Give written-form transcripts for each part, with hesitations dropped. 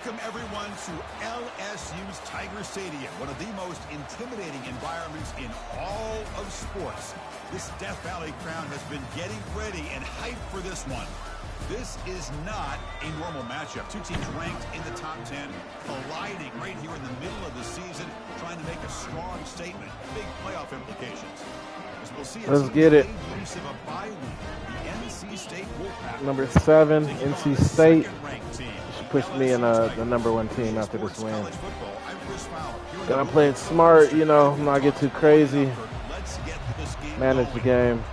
Welcome, everyone, to LSU's Tiger Stadium, one of the most intimidating environments in all of sports. This Death Valley crowd has been getting ready and hyped for this one. This is not a normal matchup. Two teams ranked in the top 10, colliding right here in the middle of the season, trying to make a strong statement. Big playoff implications. As we'll see, let's get it. Use of a bye week. The NC State Wolfpack. Number 7, NC State. Push me in the number 1 team after this win. Gotta play it smart, you know, not get too crazy. Manage the game.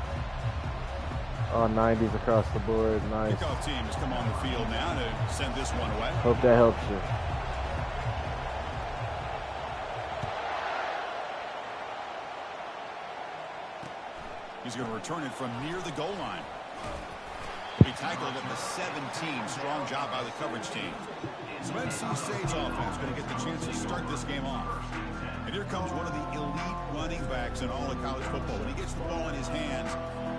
All 90s across the board. Nice. Kickoff team has come on the field now to send this one away. Hope that helps you. He's going to return it from near the goal line. He tackled at the 17. Strong job by the coverage team. So NC State's offense going to get the chance to start this game off. And here comes one of the elite running backs in all of college football. When he gets the ball in his hands,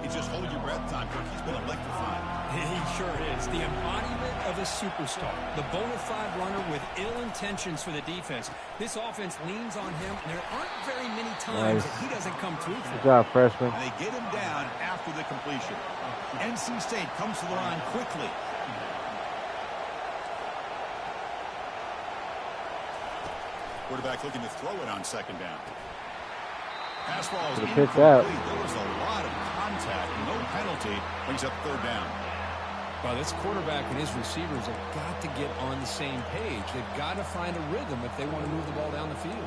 he just hold your breath time. He's been electrifying. He sure is. The embodiment of a superstar. The bona fide runner with ill intentions for the defense. This offense leans on him, and there aren't very many times that he doesn't come through for. Good job, freshman. And they get him down after the completion. NC State comes to the line quickly. Quarterback looking to throw it on second down. Pass ball is incomplete. There was a lot of contact. No penalty. Brings up third down. Well, this quarterback and his receivers have got to get on the same page. They've got to find a rhythm if they want to move the ball down the field.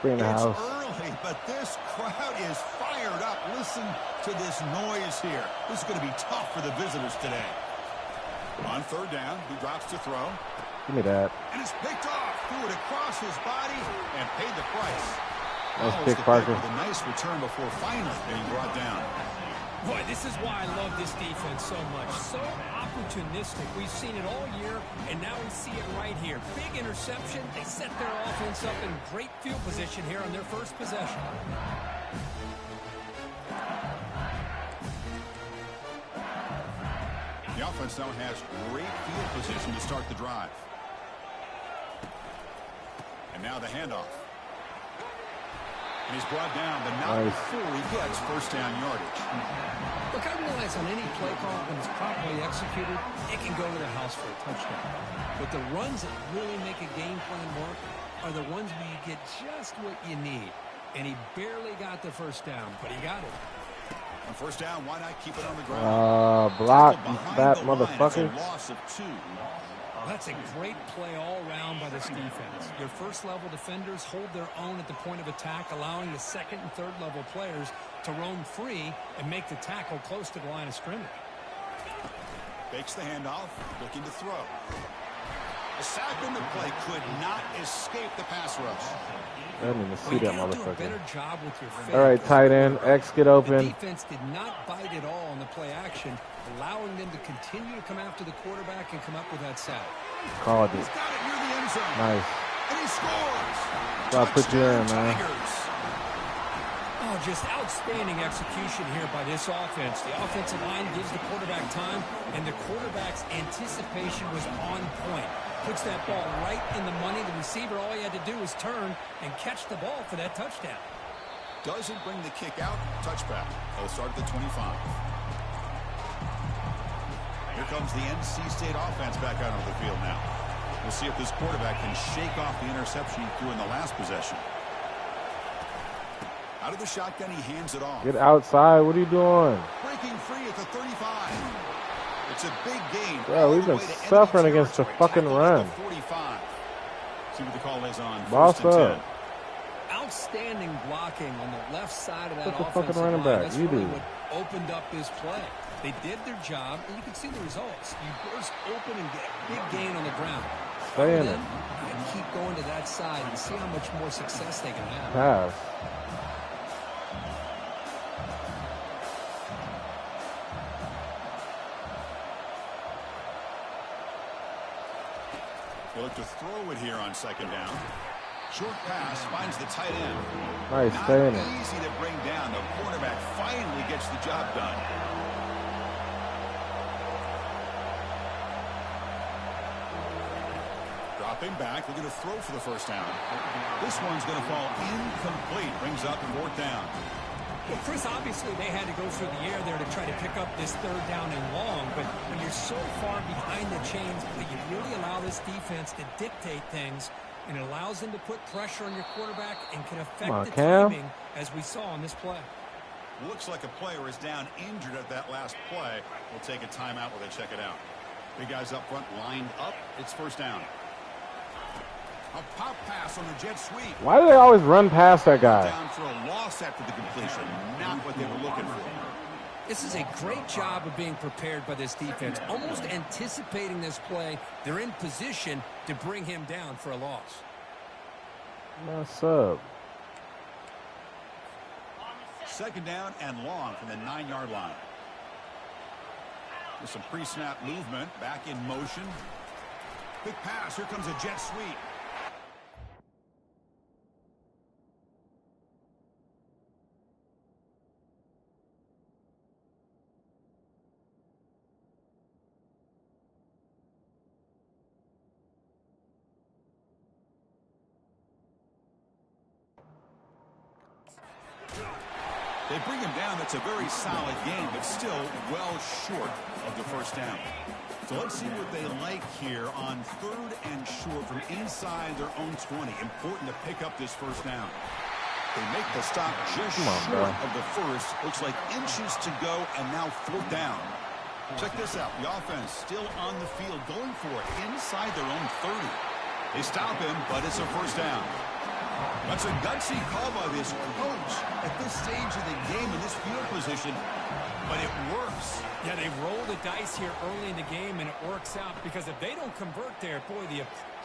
Bring the house. It's early, but this crowd is fired up. Listen to this noise here. This is going to be tough for the visitors today. On third down, he drops to throw. Give me that. And it's picked off. Threw it across his body and paid the price. Nice pick, Parker. With a nice return before finally being brought down. Boy, this is why I love this defense so much. So opportunistic. We've seen it all year, and now we see it right here. Big interception. They set their offense up in great field position here on their first possession. The offense now has great field position to start the drive. And now the handoff. And he's brought down, but not before he gets first down yardage. Look, I realize on any play call, when it's properly executed, it can go to the house for a touchdown. But the runs that really make a game plan work are the ones where you get just what you need. And he barely got the first down, but he got it. On first down, why not keep it on the ground? Block, that motherfucker. Loss of 2. That's a great play all around by this defense. Your first-level defenders hold their own at the point of attack, allowing the second and third-level players to roam free and make the tackle close to the line of scrimmage. Fakes the handoff, looking to throw. The sack in the play could not escape the pass rush. I didn't even see that motherfucker. All right, tight end. X, get open. The defense did not bite at all on the play action, allowing them to continue to come after the quarterback and come up with that sack. Called it. He's got it near the end zone. Nice. And he scores. Gotta put you in, man. Oh, just outstanding execution here by this offense. The offensive line gives the quarterback time, and the quarterback's anticipation was on point. Puts that ball right in the money. The receiver, all he had to do was turn and catch the ball for that touchdown. Doesn't bring the kick out. Touchback. They'll start at the 25. Here comes the NC State offense back out onto the field now. We'll see if this quarterback can shake off the interception he threw in the last possession. Out of the shotgun, he hands it off. Get outside. What are you doing? Breaking free at the 35. It's a big gain. Bro, we've been suffering against the fucking run. 45. See what the call is on Boss first and 10. Outstanding blocking on the left side of that What's the offensive fucking running line. back? That's You really do. what opened up this play. They did their job, and you can see the results. You burst open and get a big gain on the ground. Stay in it. You can keep going to that side and see how much more success they can have. Pass. They look to throw it here on second down. Short pass finds the tight end. Nice, Not stay in it. easy to bring down. The quarterback finally gets the job done. Dropping back, looking to throw for the first down. This one's going to fall incomplete. Brings up 4th down. Well, Chris, obviously they had to go through the air there to try to pick up this 3rd down and long, but when you're so far behind the chains, you really allow this defense to dictate things, and it allows them to put pressure on your quarterback and can affect the timing, as we saw on this play. Looks like a player is down injured at that last play. We'll take a timeout while they check it out. Big guys up front lined up. It's 1st down. A pop pass on the jet sweep. Why do they always run past that guy? Down for a loss after the completion. Not what they were looking for. This is a great job of being prepared by this defense, almost anticipating this play. They're in position to bring him down for a loss. What's up? 2nd down and long from the 9-yard line. With some pre-snap movement, back in motion. Quick pass. Here comes a jet sweep. They bring him down. That's a very solid game, but still well short of the 1st down. So let's see what they like here on 3rd and short from inside their own 20. Important to pick up this 1st down. They make the stop just short of the first. Looks like inches to go, and now 4th down. Check this out. The offense still on the field, going for it inside their own 30. They stop him, but it's a 1st down. That's a gutsy call by this coach at this stage of the game in this field position, but it works. Yeah, they roll the dice here early in the game, and it works out because if they don't convert there, boy,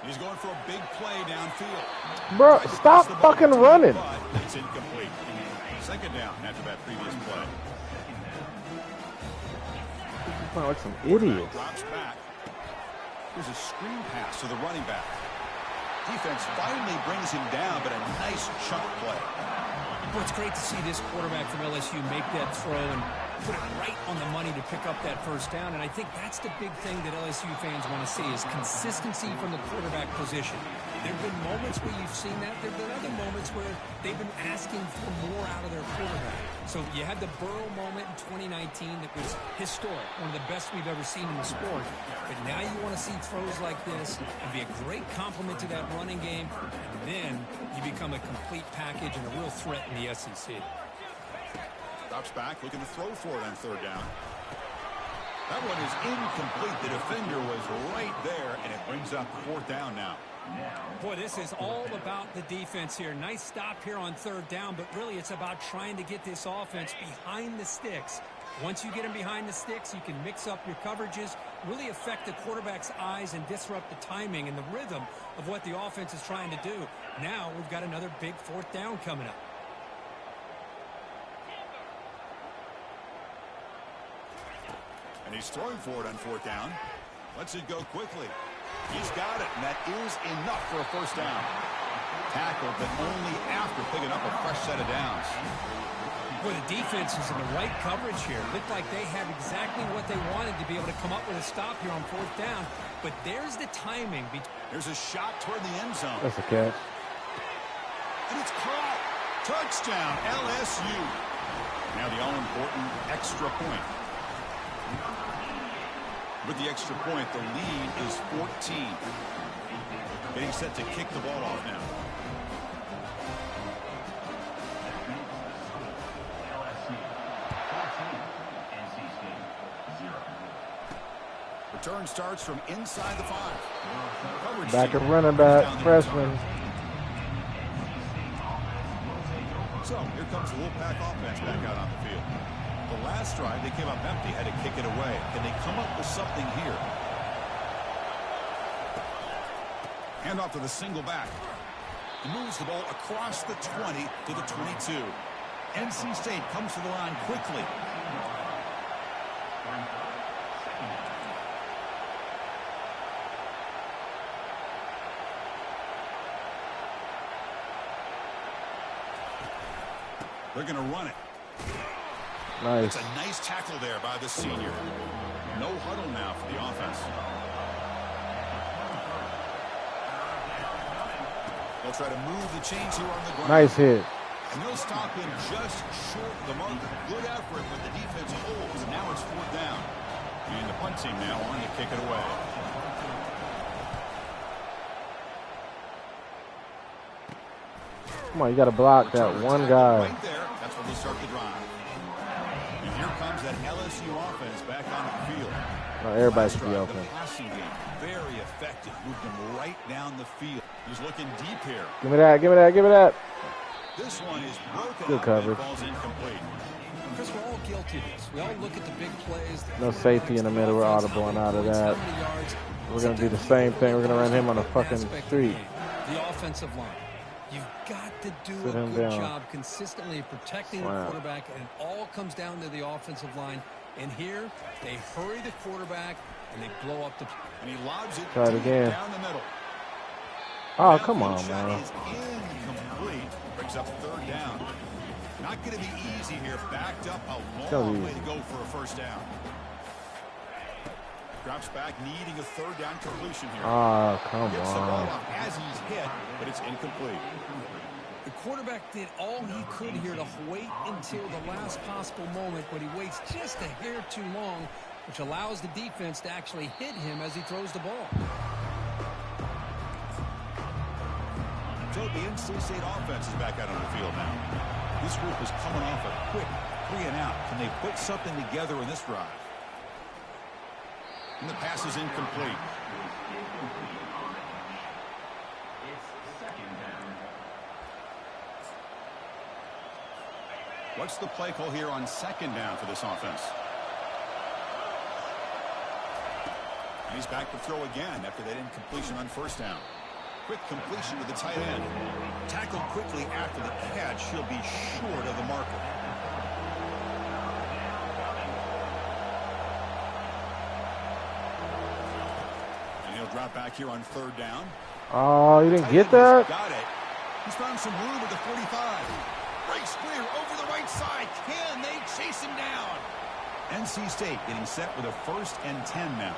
he's going for a big play downfield. Bro, stop fucking running. It's incomplete. 2nd down after that previous play. Sound like some idiots. Drops back. Here's a screen pass to the running back. Defense finally brings him down, but a nice chunk play. Well, it's great to see this quarterback from LSU make that throw and put it right on the money to pick up that 1st down. And I think that's the big thing that LSU fans want to see is consistency from the quarterback position. There have been moments where you've seen that. There have been other moments where they've been asking for more out of their quarterback. So you had the Burrow moment in 2019 that was historic, one of the best we've ever seen in the sport. But now you want to see throws like this and be a great complement to that running game, and then you become a complete package and a real threat in the SEC. Drops back, looking to throw for it on 3rd down. That one is incomplete. The defender was right there, and it brings up 4th down now. Boy, this is all about the defense here. Nice stop here on 3rd down, but really it's about trying to get this offense behind the sticks. Once you get them behind the sticks, you can mix up your coverages, really affect the quarterback's eyes and disrupt the timing and the rhythm of what the offense is trying to do. Now we've got another big 4th down coming up. And he's throwing for it on 4th down. Lets it go quickly. He's got it, and that is enough for a 1st down. Tackled, but only after picking up a fresh set of downs. Boy, the defense is in the right coverage here. Looked like they had exactly what they wanted to be able to come up with a stop here on 4th down. But there's the timing. There's a shot toward the end zone. That's a catch. And it's caught. Touchdown, LSU. Now the all-important extra point. With the extra point, the lead is 14. Getting set to kick the ball off now. Return starts from inside the 5. Back at running back, freshman. So here comes the Wolfpack offense back out on the field. The last drive, they came up empty, had to kick it away. Can they come up with something here? Hand off to the single back. He moves the ball across the 20 to the 22. NC State comes to the line quickly. They're going to run it. Nice. It's a nice tackle there by the senior. No huddle now for the offense. They'll try to move the chains here on the ground. Nice hit. And they'll stop him just short of the marker. Good effort, but the defense holds. And now it's 4th down. And the punt team now on to kick it away. Come on, you got to block that one guy. Right there. That's when they start the drive. And here comes that LSU offense back on the field. Everybody should be open. The passing game, very effective. Moved them right down the field. He's looking deep here. Give me that, give me that, give me that. This one is broken. Good coverage. Ball's incomplete. Chris, we're all guilty of this. We all look at the big plays. No safety in the middle. We're audibling out of that. We're going to do the same thing. We're going to run him on the fucking street. The offensive line. You've got to do a good job consistently protecting the quarterback, and it all comes down to the offensive line. And here, they hurry the quarterback, and they blow up the... And he lobs it Try it again. Down the middle. Oh, come on, man. Is incomplete. Brings up 3rd down. Not going to be easy here. Backed up a long way to go for a 1st down. Drops back, needing a 3rd down completion here. Oh, come Gets the ball on. off as he's hit, but it's incomplete. The quarterback did all he could here to wait until the last possible moment, but he waits just a hair too long, which allows the defense to actually hit him as he throws the ball. So the NC State offense is back out on the field now. This group is coming off a quick 3-and-out. Can they put something together in this drive? And the pass is incomplete. What's the play call here on 2nd down for this offense? And he's back to throw again after that incompletion on 1st down. Quick completion to the tight end. Tackled quickly after the catch. She'll be short of the marker. And he'll drop back here on 3rd down. Oh, you didn't get that? Got it. He's found some room at the 45. Breaks clear over the right side. Can they chase him down? NC State getting set with a 1st and 10 now.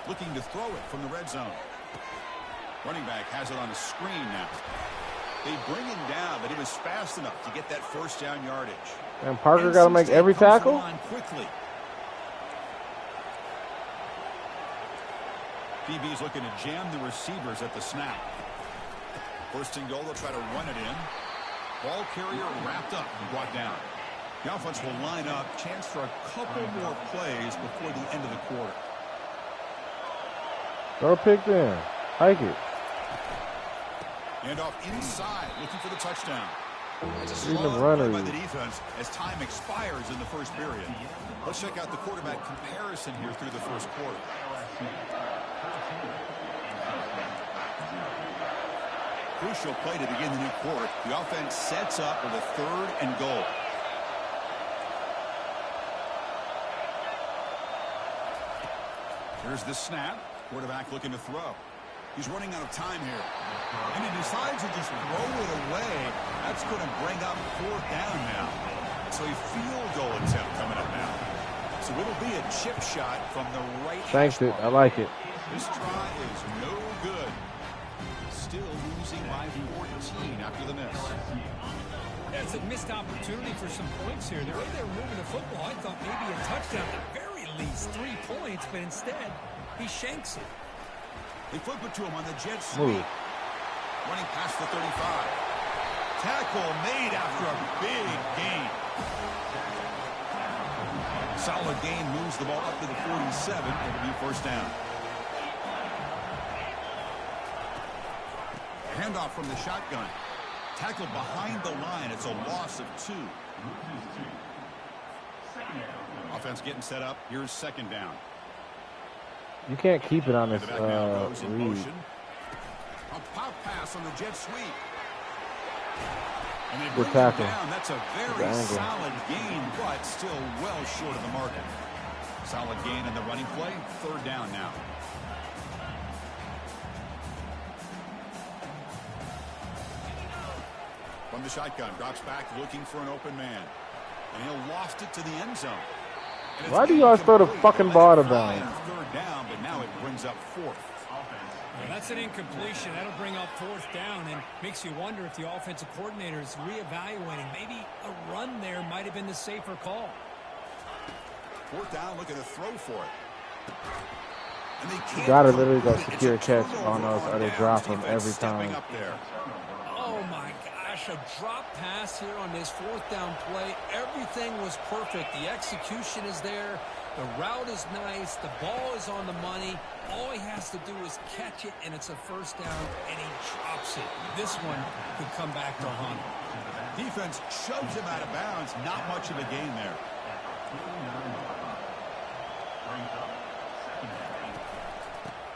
Looking to throw it from the red zone. Running back has it on a screen now. They bring him down, but he was fast enough to get that 1st down yardage. And Parker got to make every tackle? Quickly. DB's looking to jam the receivers at the snap. 1st and goal, they'll try to run it in. Ball carrier wrapped up and brought down. The offense will line up. Chance for a couple more plays before the end of the quarter. Throw a pick in. Hike it. And off inside, looking for the touchdown. It's a Reading the slog runner. by the defense as time expires in the 1st period. Let's check out the quarterback comparison here through the 1st quarter. Crucial play to begin the new quarter. The offense sets up with a 3rd and goal. Here's the snap. Quarterback looking to throw. He's running out of time here. And he decides to just throw it away. That's going to bring up 4th down now. So a field goal attempt coming up now. So it'll be a chip shot from the right. Thanks it. I like it. This try is no good. Still losing by 14 after the miss. That's a missed opportunity for some points here. The way they're moving the football, I thought maybe a touchdown, at the very least 3 points, but instead he shanks it. They flip it to him on the jet sweep. Running past the 35. Tackle made after a big gain. Solid gain moves the ball up to the 47. It'll be 1st down. Handoff from the shotgun. Tackled behind the line. It's a loss of 2. Offense getting set up. Here's 2nd down. You can't keep it on this read. A pop pass on the jet sweep. And they Good bring him tackle. down. That's a very solid gain, but still well short of the market. Solid gain in the running play. Third down now. From the shotgun, drops back looking for an open man. And he'll lost it to the end zone. Why do you always throw the fucking ball to bounds? Third down, but now it brings up fourth. Well, that's an incompletion. That'll bring up fourth down and makes you wonder if the offensive coordinator is reevaluating. Maybe a run there might have been the safer call. Fourth down, looking to throw for it. And You gotta literally go secure catch on us or they drop them every time. Oh my gosh, a drop pass here on this fourth down play. Everything was perfect. The execution is there. The route is nice. The ball is on the money. All he has to do is catch it, and it's a first down, and he drops it. This one could come back to haunt him. Defense shoves him out of bounds. Not much of a gain there.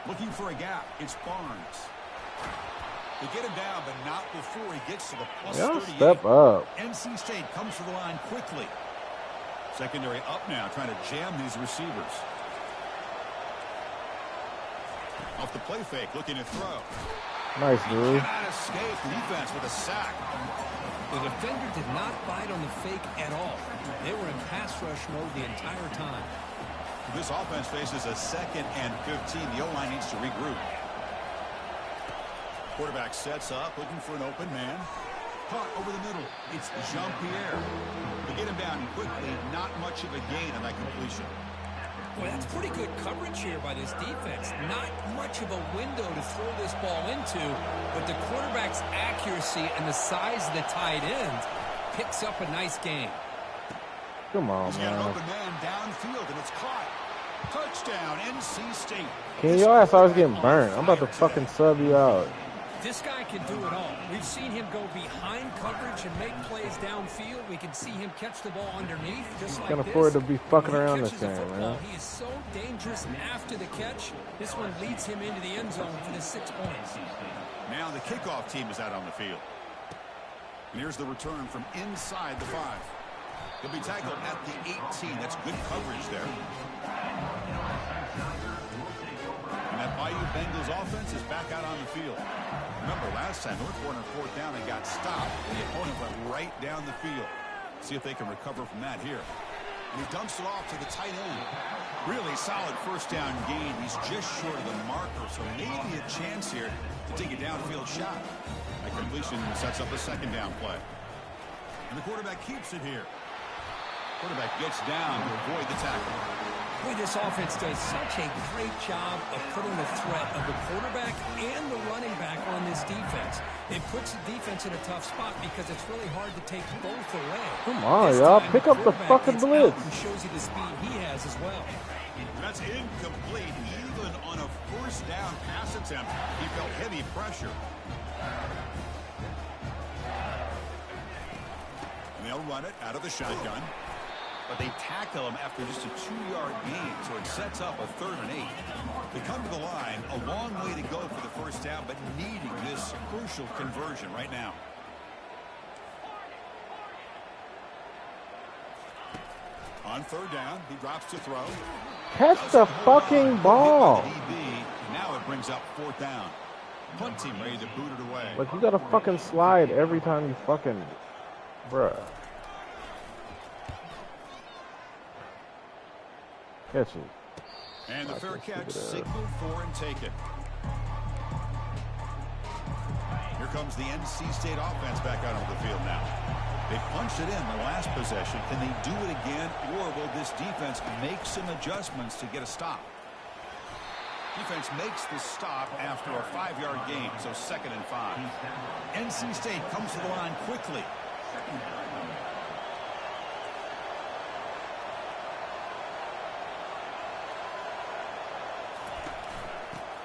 Looking for a gap. It's Barnes. They get him down, but not before he gets to the plus 38. Step up. NC State comes to the line quickly. Secondary up now, trying to jam these receivers. Off the play fake, looking to throw. Nice, dude. Cannot escape defense with a sack. The defender did not bite on the fake at all. They were in pass rush mode the entire time. This offense faces a 2nd and 15. The O-line needs to regroup. Quarterback sets up, looking for an open man. Caught over the middle. It's Jean-Pierre. They get him down quickly. Not much of a gain on that completion. Well, that's pretty good coverage here by this defense. Not much of a window to throw this ball into, but the quarterback's accuracy and the size of the tight end picks up a nice game. Come on, He's got an open man downfield, and it's caught. Touchdown, NC State. Can your ass always getting burnt? I'm about to fucking sub you out. This guy can do it all. We've seen him go behind coverage and make plays downfield. We can see him catch the ball underneath, just like this. Can't afford to be fucking When he around this catches the game, football, man. he is so dangerous after the catch. This one leads him into the end zone for the 6 points. Now the kickoff team is out on the field. And here's the return from inside the 5. He'll be tackled at the 18. That's good coverage there. And that Bayou Bengals offense is back out on the field. Remember, last time they were on 4th down and got stopped. The opponent went right down the field. See if they can recover from that here. And he dumps it off to the tight end. Really solid first down gain. He's just short of the marker, so maybe a chance here to take a downfield shot. That completion sets up a 2nd down play. And the quarterback keeps it here. Quarterback gets down to avoid the tackle. Boy, this offense does such a great job of putting the threat of the quarterback and the running back on this defense. It puts the defense in a tough spot because it's really hard to take both away. Come on, y'all. Pick up the fucking blitz. And shows you the speed he has as well. That's incomplete. Even on a first down pass attempt, he felt heavy pressure. And they'll run it out of the shotgun. But they tackle him after just a 2-yard gain, so it sets up a 3rd and 8. They come to the line, a long way to go for the first down, but needing this crucial conversion right now. On 3rd down, he drops to throw. Catch the fucking ball. Now it brings up 4th down. Punt team ready to boot it away. Like, you gotta fucking slide every time you fucking... Bruh. Catch it. And the fair catch signaled for and taken. Here comes the NC State offense back out on the field now. They punched it in the last possession. Can they do it again, or will this defense make some adjustments to get a stop? Defense makes the stop after a 5-yard gain, so 2nd and 5. NC State comes to the line quickly.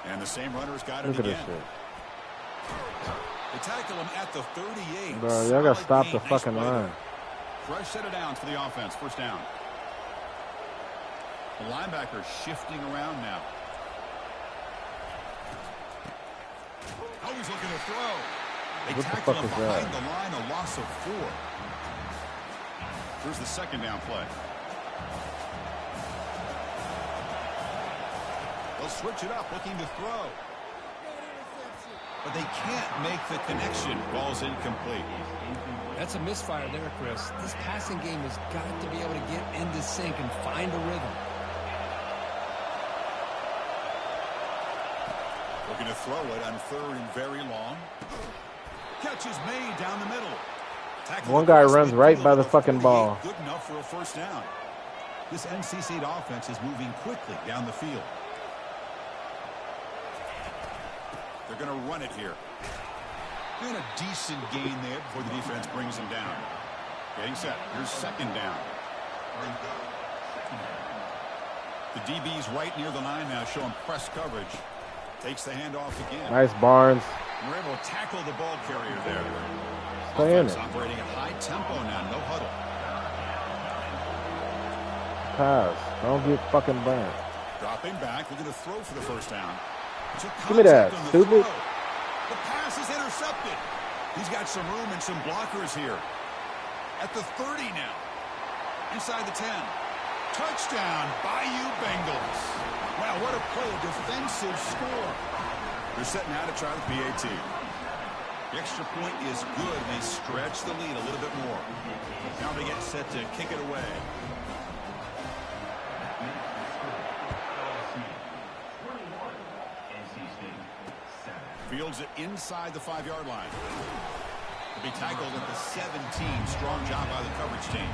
And the same runner's got it Look at again. this shit. They tackle him at the 38. Bro, y'all gotta stop the fucking line. Fresh set of downs for the offense. First down. The linebacker shifting around now. Always looking to throw. They What the tackle fuck him is behind that? the line, a loss of 4. Here's the second down play. They'll switch it up, looking to throw. But they can't make the connection. Ball's incomplete. That's a misfire there, Chris. This passing game has got to be able to get into sync and find a rhythm. Looking to throw it on 3rd and very long. Catch is made down the middle. Tackle One guy runs right by the fucking ball. Good enough for a first down. This NC State offense is moving quickly down the field. They're going to run it here. And a decent gain there before the defense brings him down. Getting set. Here's second down. The DB's right near the line now, showing press coverage. Takes the handoff again. Nice, Barnes. We're able to tackle the ball carrier there. Stay in it. Operating at high tempo now. No huddle. Pass. Don't get fucking burnt. Dropping back. Looking to throw for the first down. Give me that, stupid. The pass is intercepted. He's got some room and some blockers here. At the 30 now. Inside the 10. Touchdown, Bayou Bengals. Wow, what a play, a defensive score. They're setting out to try the PAT. The extra point is good, and they stretch the lead a little bit more. Now they get set to kick it away. Fields it inside the 5-yard line. To be tackled at the 17. Strong job by the coverage team.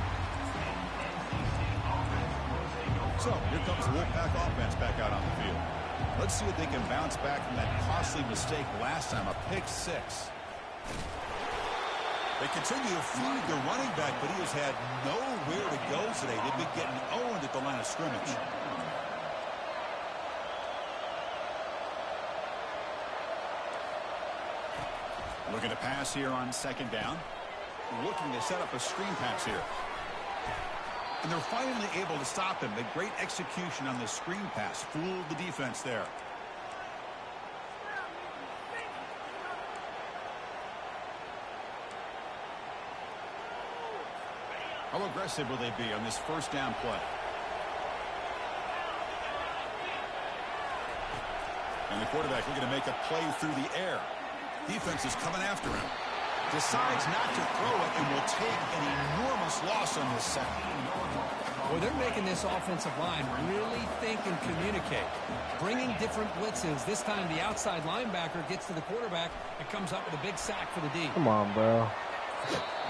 So here comes the Wolfpack offense back out on the field. Let's see if they can bounce back from that costly mistake last time, a pick 6. They continue to feed the running back, but he has had nowhere to go today. They've been getting owned at the line of scrimmage. Looking to pass here on second down. Looking to set up a screen pass here. And they're finally able to stop him. The great execution on the screen pass fooled the defense there. How aggressive will they be on this first down play? And the quarterback looking to make a play through the air. Defense is coming after him. Decides not to throw it and will take an enormous loss on this sack. Well, they're making this offensive line really think and communicate. Bringing different blitzes. This time the outside linebacker gets to the quarterback and comes up with a big sack for the D. Come on, bro.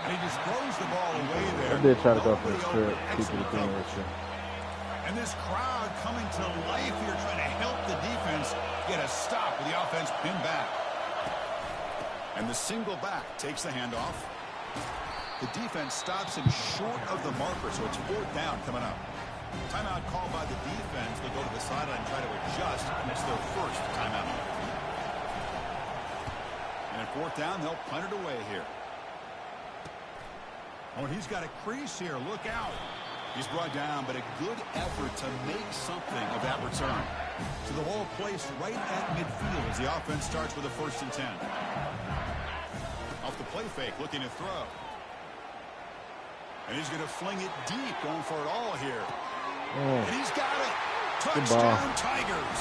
And he just throws the ball away there. I did try to go for the strip. Keep it doing this shit. And this crowd coming to life here, trying to help the defense get a stop with the offense pinned back. And the single back takes the handoff. The defense stops him short of the marker, so it's 4th down coming up. Timeout called by the defense. They'll go to the sideline and try to adjust. And it's their first timeout. And at 4th down, they'll punt it away here. Oh, and he's got a crease here. Look out. He's brought down, but a good effort to make something of that return. So the ball placed right at midfield as the offense starts with a 1st and 10. Off the play fake, looking to throw. And he's going to fling it deep, going for it all here. And he's got it. Touchdown, Tigers.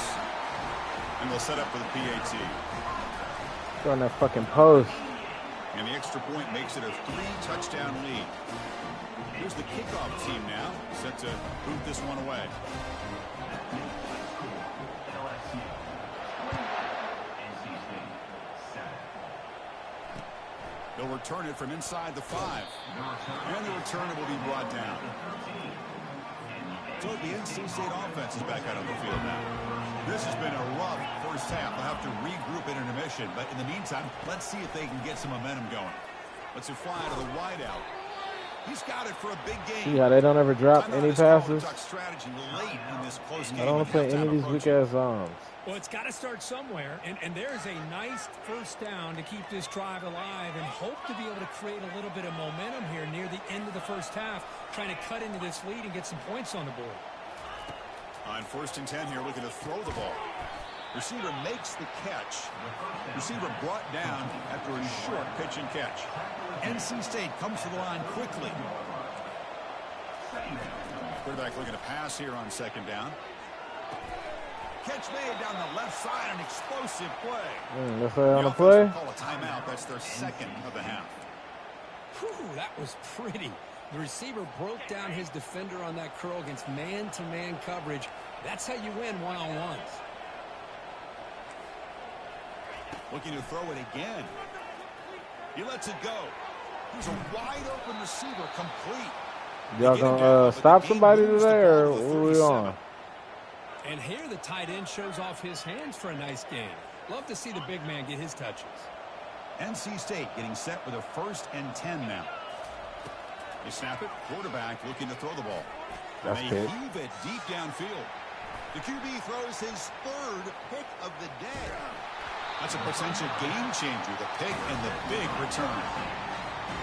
And they'll set up for the PAT. Go on that fucking post. And the extra point makes it a 3-touchdown lead. Here's the kickoff team now, set to boot this one away. They'll return it from inside the 5. And the returner will be brought down. So the NC State offense is back out on the field now. This has been a rough first half. They'll have to regroup at intermission. But in the meantime, let's see if they can get some momentum going. Let's fly to the wideout. He's got it for a big game. See how they don't ever drop any passes? Strategy late in this close game. I don't want to play any of these weak-ass zones. Well, it's got to start somewhere, and there's a nice first down to keep this drive alive and hope to be able to create a little bit of momentum here near the end of the first half, trying to cut into this lead and get some points on the board. On 1st and 10 here, looking to throw the ball. Receiver makes the catch. Receiver brought down after a short pitch and catch. NC State comes to the line quickly. Quarterback looking to pass here on second down. Catch made down the left side, an explosive play. Let's say on the play. Call a timeout. That's their second of the half. Whew, that was pretty. The receiver broke down his defender on that curl against man-to-man coverage. That's how you win one-on-ones. Looking to throw it again. He lets it go. He's a wide-open receiver, complete. Y'all gonna stop somebody today, or what are we on? And here the tight end shows off his hands for a nice game. Love to see the big man get his touches. NC State getting set with a 1st and 10 now. They snap it. Quarterback looking to throw the ball. That's they heave it deep downfield. The QB throws his 3rd pick of the day. That's a potential game changer, the pick and the big return.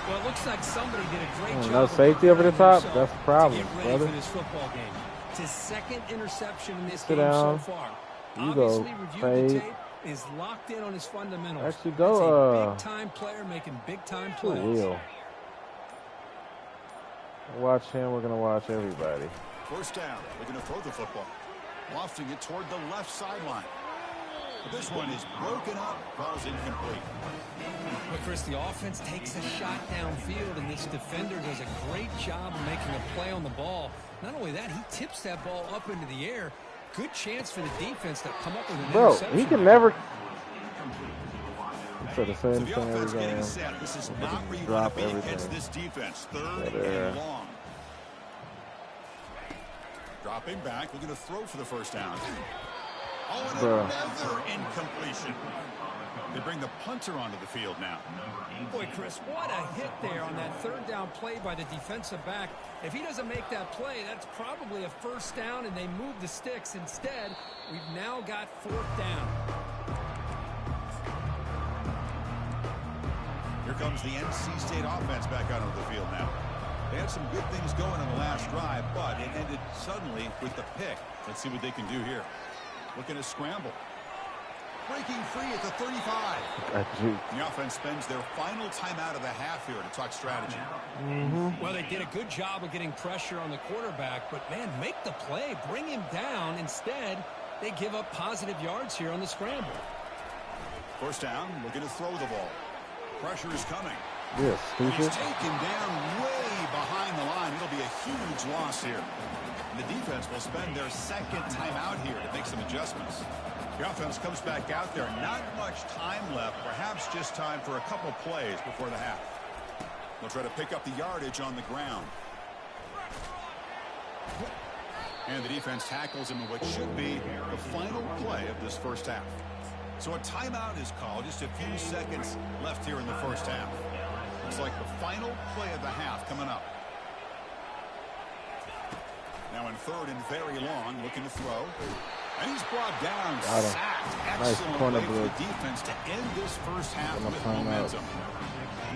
Well, it looks like somebody did a great job. No safety over the top. That's the problem, brother. For this football game. It's his 2nd interception in this Sit game down. so far. You Obviously, go. reviewed Fade. the tape, is locked in on his fundamentals. Actually, That's go. a big-time player making big-time plays. Wheel. Watch him. We're gonna watch everybody. 1st down. They're going to throw the football. Lofting it toward the left sideline. This one is broken up. Ball's incomplete. But Chris, the offense takes a shot downfield, and this defender does a great job of making a play on the ball. Not only that, he tips that ball up into the air. Good chance for the defense to come up with an interception. He can never. So the So same the thing offense every getting game. set. This is not where you Drop want to be everything. against this defense. 3rd Yeah. and long. Dropping back, looking to throw for the 1st down. Oh, and another incompletion. They bring the punter onto the field now. Boy, Chris, what a hit there on that 3rd down play by the defensive back. If he doesn't make that play, that's probably a 1st down, and they move the sticks. Instead, we've now got 4th down. Here comes the NC State offense back out onto the field now. They had some good things going on the last drive, but it ended suddenly with the pick. Let's see what they can do here. Looking to scramble. Breaking free at the 35. The offense spends their final timeout of the half here to talk strategy. Well, they did a good job of getting pressure on the quarterback, but, man, make the play. Bring him down. Instead, they give up positive yards here on the scramble. 1st down, looking to throw the ball. Pressure is coming. Yes, He's stupid. taken down way behind the line. It'll be a huge loss here. And the defense will spend their 2nd timeout here to make some adjustments. The offense comes back out there. Not much time left. Perhaps just time for a couple plays before the half. They'll try to pick up the yardage on the ground. And the defense tackles him in what should be the final play of this 1st half. So a timeout is called. Just a few seconds left here in the 1st half. Looks like the final play of the half coming up. Now in 3rd and very long, looking to throw. And he's brought down, sacked. Nice Excellent corner play for blitz. the defense to end this 1st half with timeout. momentum.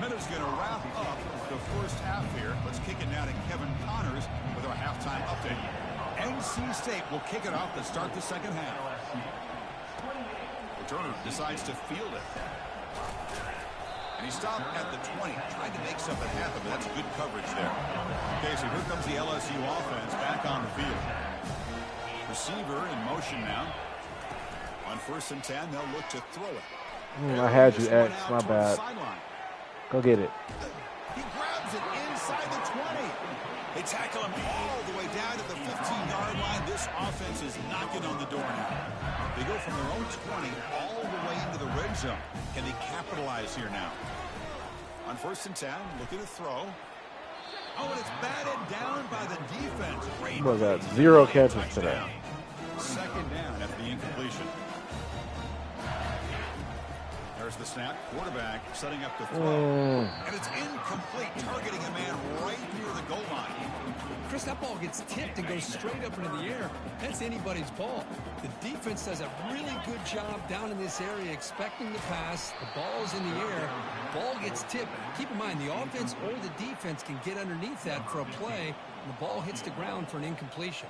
Minute's going to wrap up the 1st half here. Let's kick it now to Kevin Connors with our halftime update. NC State will kick it off to start the 2nd half. Turner decides to field it. And he stopped at the 20. Tried to make something happen, but that's good coverage there. Okay, so here comes the LSU offense back on the field. Receiver in motion now. On 1st and 10, they'll look to throw it. I had you, X. My bad. Go get it. He grabs it inside the 20. They tackle him all the way down to the 15-yard line. This offense is knocking on the door now. They go from their own 20 all the way into the red zone. Can they capitalize here now? On 1st and 10, looking to throw. Oh, and it's batted down by the defense. Great. Well, got 0 catches today. 2nd down after the incompletion. There's the snap. Quarterback setting up the throw. And it's incomplete, targeting a man right near the goal line. Chris, that ball gets tipped and goes straight up into the air. That's anybody's ball. The defense does a really good job down in this area expecting the pass. The ball's in the air. Ball gets tipped. Keep in mind, the offense or the defense can get underneath that for a play, and the ball hits the ground for an incompletion.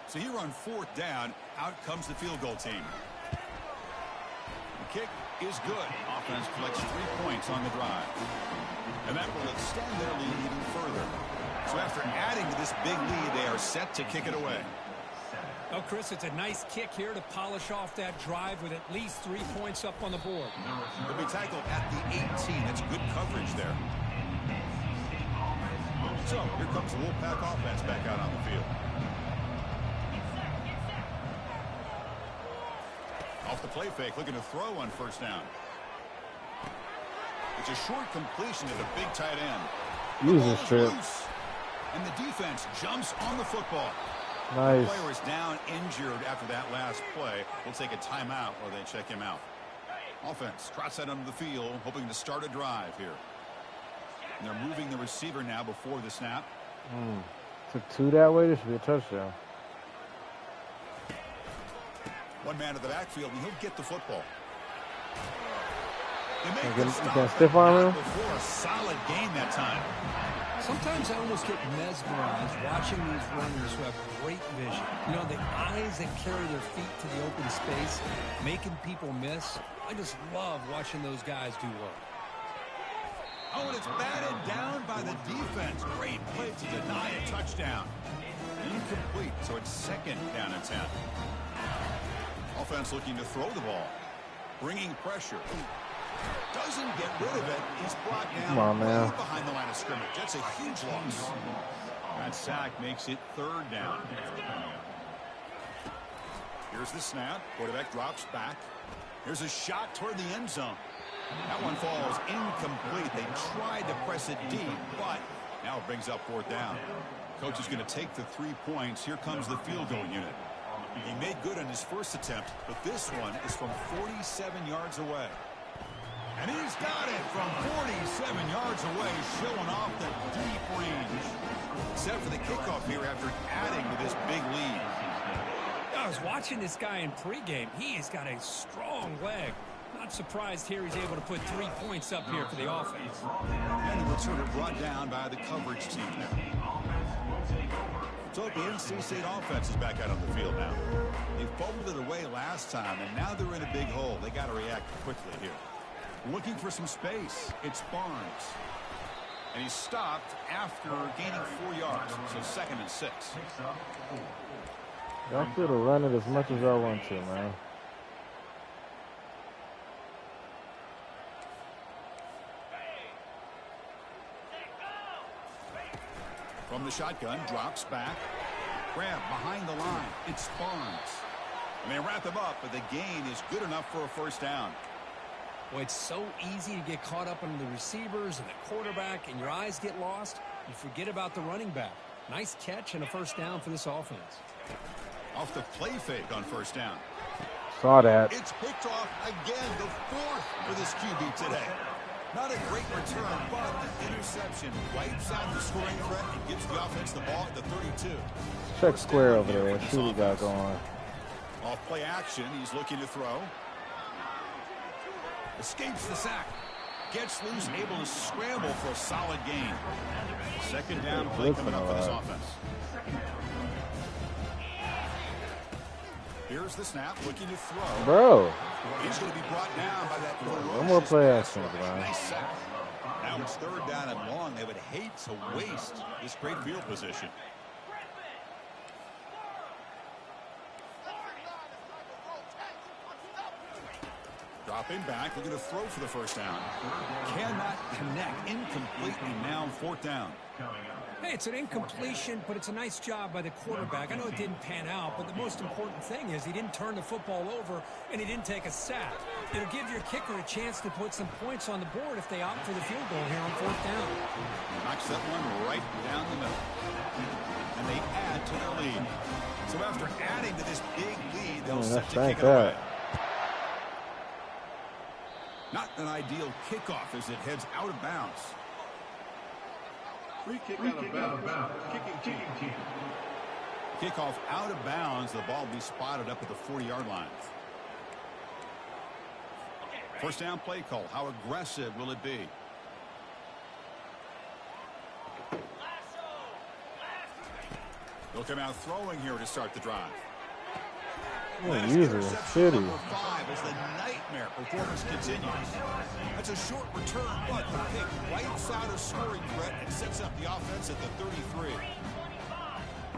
So here on 4th down, out comes the field goal team. kick is good. Offense collects 3 points on the drive. And that will extend their lead even further. So after adding to this big lead, they are set to kick it away. Oh, Chris, it's a nice kick here to polish off that drive with at least 3 points up on the board. They'll be tackled at the 18. That's good coverage there. So here comes the Wolfpack offense back out on the field. Off the play fake, looking to throw on first down. It's a short completion to the big tight end. Use this trip. And the defense jumps on the football. Nice. The player is down injured after that last play. We'll take a timeout while they check him out. Offense trots that onto the field, hoping to start a drive here. And they're moving the receiver now before the snap. Took 2 that way. This should be a touchdown. One man at the backfield, and he'll get the football. You can stiff arm him? Before a solid gain that time. Sometimes I almost get mesmerized watching these runners who have great vision. You know, the eyes that carry their feet to the open space, making people miss. I just love watching those guys do work. Oh, and it's batted down by the defense. Great play to deny a touchdown. Incomplete, so it's second down and 10. Offense looking to throw the ball. Bringing pressure. Doesn't get rid of it. He's brought down. Come on, man. Behind the line of scrimmage. That's a huge loss. That sack makes it third down. Here's the snap. Quarterback drops back. Here's a shot toward the end zone. That one falls incomplete. They tried to press it deep, but now it brings up fourth down. Coach is going to take the 3 points. Here comes the field goal unit. He made good on his first attempt, but this one is from 47 yards away. And he's got it from 47 yards away, showing off the deep range. Except for the kickoff here after adding to this big lead. I was watching this guy in pregame. He has got a strong leg. Not surprised here he's able to put 3 points up here for the offense. And the returner brought down by the coverage team now. So the NC State offense is back out on the field now. They fumbled it away last time, and now they're in a big hole. They got to react quickly here. Looking for some space. It's Barnes. And he's stopped after gaining 4 yards. So second and 6. Y'all feel to run it as much as y'all want to, man. From the shotgun, drops back. Grab behind the line. It's Barnes. And they wrap him up, but the gain is good enough for a first down. Well, it's so easy to get caught up on the receivers and the quarterback, and your eyes get lost. You forget about the running back. Nice catch and a first down for this offense. Off the play fake on first down. Saw that. It's picked off again, the 4th for this QB today. Not a great return, but the interception wipes out the scoring threat and gives the offense the ball at the 32. Check square over there. See what we got going. Off play action, he's looking to throw. Escapes the sack. Gets loose, able to scramble for a solid gain. Second down play coming up for this offense. Here's the snap, looking to throw. Bro. He's going to be brought down by that. One more play action, man. Nice sack. Now it's third down and long. They would hate to waste this great field position. Dropping back, looking to throw for the first down. Cannot connect, incomplete, and now fourth down. Hey, it's an incompletion, but it's a nice job by the quarterback. I know it didn't pan out, but the most important thing is he didn't turn the football over and he didn't take a sack. It'll give your kicker a chance to put some points on the board if they opt for the field goal here on fourth down. Knocks that one right down the middle. And they add to their lead. So after adding to this big lead, they'll set to kick it away. Not an ideal kickoff as it heads out of bounds. Free kick out of bounds. Kicking team. Kickoff out of bounds. The ball will be spotted up at the 40-yard line. First down play call. How aggressive will it be? They'll come out throwing here to start the drive. User city. Number 5 is the nightmare Performance continues. That's a short return, but the pick wipes out a scoring threat and sets up the offense at the 33.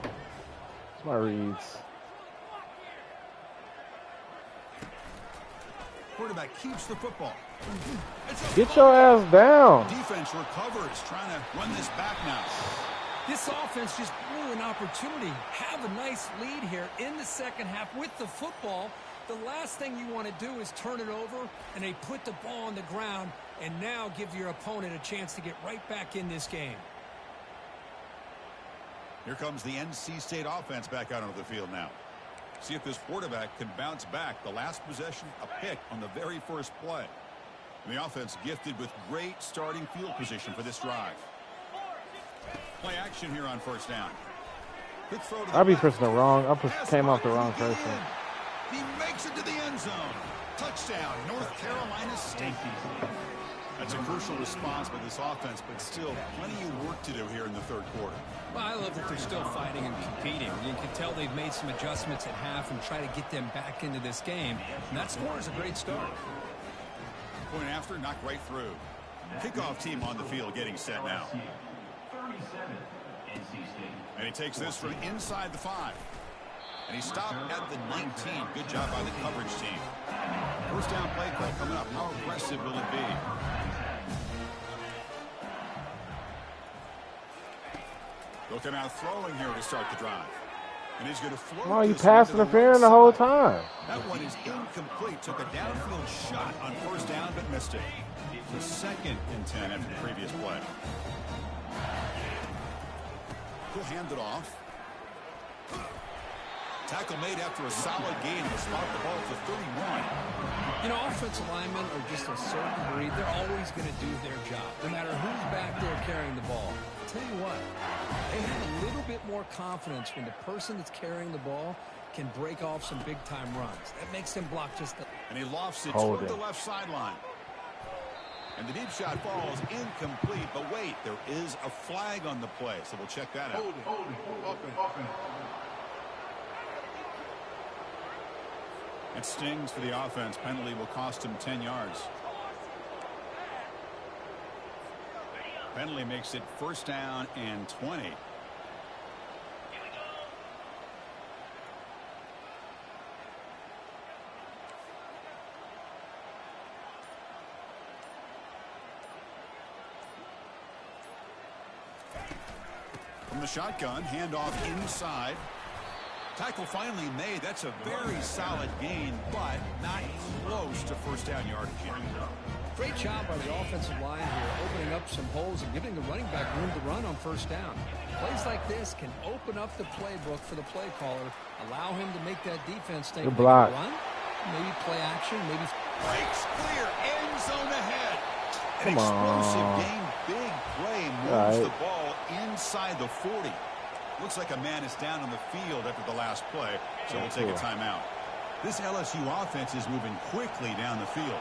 That's my reads. Quarterback keeps the football. Get your ass down. Defense recovers, trying to run this back now. This offense just blew an opportunity. Have a nice lead here in the second half with the football. The last thing you want to do is turn it over, and they put the ball on the ground and now give your opponent a chance to get right back in this game. Here comes the NC State offense back out onto the field now. See if this quarterback can bounce back. The last possession, a pick on the very first play. And the offense gifted with great starting field position for this drive. Play action here on first down. Quick throw to the I'll be left. pressing the wrong. Came off the wrong person. He makes it to the end zone. Touchdown, North Carolina State. That's a crucial response by this offense, but still plenty of work to do here in the third quarter. Well, I love that they're still fighting and competing. You can tell they've made some adjustments at half and try to get them back into this game. And that score is a great start. Point after, knocked right through. Kickoff team on the field getting set now. And he takes this from inside the 5. And he stopped at the 19. Good job by the coverage team. First down play call coming up. How aggressive will it be? Looking out throwing here to start the drive. And he's going to float. Oh, you this pass one to interference the right whole side. time. That one is incomplete. Took a downfield shot on first down, but missed it. So 2nd and 10 after the previous play. He'll hand it off. Tackle made after a solid gain to spot the ball to 31. You know, offensive linemen are just a certain breed. They're always going to do their job, no matter who's back there carrying the ball. I'll tell you what, they have a little bit more confidence when the person that's carrying the ball can break off some big-time runs. That makes them block just the... And he lofts it Hold toward it. the left sideline. And the deep shot falls incomplete. But wait, there is a flag on the play, so we'll check that out. Hold it. Offense. It stings for the offense. Penalty will cost him 10 yards. Penalty makes it first down and 20. From the shotgun, handoff inside. Tackle finally made. That's a very solid gain, but not close to first down yardage yet. Great job by the offensive line here, opening up some holes and giving the running back room to run on first down. Plays like this can open up the playbook for the play caller, allow him to make that defense think Good block. run, maybe play action, maybe... Breaks clear, end zone ahead. An Come explosive on. game, big play, moves All right. the ball inside the 40. Looks like a man is down on the field after the last play, so we'll take a timeout. This LSU offense is moving quickly down the field.